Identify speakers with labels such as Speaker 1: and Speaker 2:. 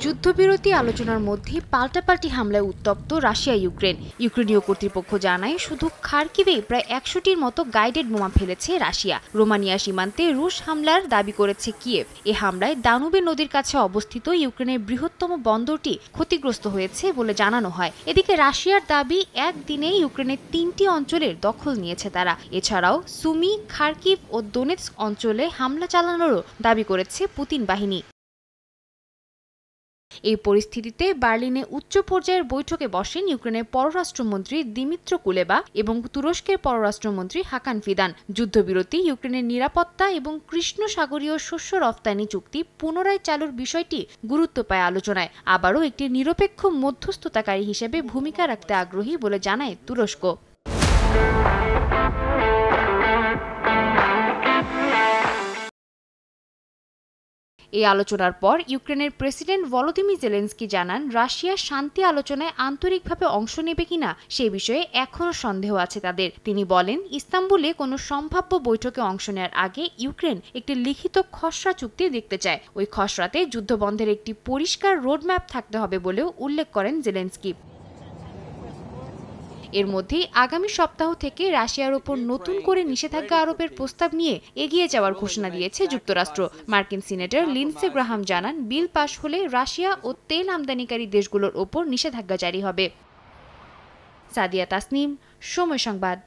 Speaker 1: যুদ্ধবিরতি আলোচনার মধ্যে পাল্টাপাল্টি হামলায় উত্তপ্ত রাশিয়া ইউক্রেনীয় কর্তৃপক্ষ জানায় শুধু খার্কিভে প্রায় ১০০টির মতো গাইডেড বোমা ফেলেছে রাশিয়া। রোমানিয়া সীমান্তে রুশ হামলার দাবি করেছে কিয়েভ। এ হামলায় দানুবে নদীর কাছে অবস্থিত ইউক্রেনের বৃহত্তম বন্দরটি ক্ষতিগ্রস্ত হয়েছে বলে জানানো হয়। এদিকে রাশিয়ার দাবি একদিনে ইউক্রেনের ৩টি অঞ্চলের দখল নিয়েছে তারা। এছাড়াও সুমি, খার্কিভ ও দোনেৎস্ক অঞ্চলে হামলা চালানোরও দাবি করেছে পুতিন বাহিনী। এই পরিস্থিতিতে বার্লিনে উচ্চ পর্যায়ের বৈঠকে বসেন ইউক্রেনের পররাষ্ট্রমন্ত্রী দিমিত্র কুলেবা এবং তুরস্কের পররাষ্ট্রমন্ত্রী হাকান ফিদান। যুদ্ধবিরতি, ইউক্রেনের নিরাপত্তা এবং কৃষ্ণ সাগরীয় শস্য রফতানি চুক্তি পুনরায় চালুর বিষয়টি গুরুত্ব পায় আলোচনায়। আবারও একটি নিরপেক্ষ মধ্যস্থতাকারী হিসেবে ভূমিকা রাখতে আগ্রহী বলে জানায় তুরস্ক। এই আলোচনার পর ইউক্রেনের প্রেসিডেন্ট ভলোদিমির জেলেনস্কি জানান, রাশিয়া শান্তি আলোচনায় আন্তরিকভাবে অংশ নেবে কিনা সে বিষয়ে এখনও সন্দেহ আছে তাদের। তিনি বলেন, ইস্তাম্বুলে কোনো সম্ভাব্য বৈঠকে অংশ নেওয়ার আগে ইউক্রেন একটি লিখিত খসড়া চুক্তি দেখতে চায়। ওই খসড়াতে যুদ্ধবন্ধের একটি পরিষ্কার রোডম্যাপ থাকতে হবে বলেও উল্লেখ করেন জেলেনস্কি। এর মধ্যেই আগামী সপ্তাহ থেকে রাশিয়ার ওপর নতুন করে নিষেধাজ্ঞা আরোপের প্রস্তাব নিয়ে এগিয়ে যাওয়ার ঘোষণা দিয়েছে যুক্তরাষ্ট্র। মার্কিন সিনেটর লিন্ডসে গ্রাহাম জানান, বিল পাশ হলে রাশিয়া ও তেল আমদানিকারী দেশগুলোর ওপর নিষেধাজ্ঞা জারি হবে। সাদিয়া তাসনিম, সময় সংবাদ।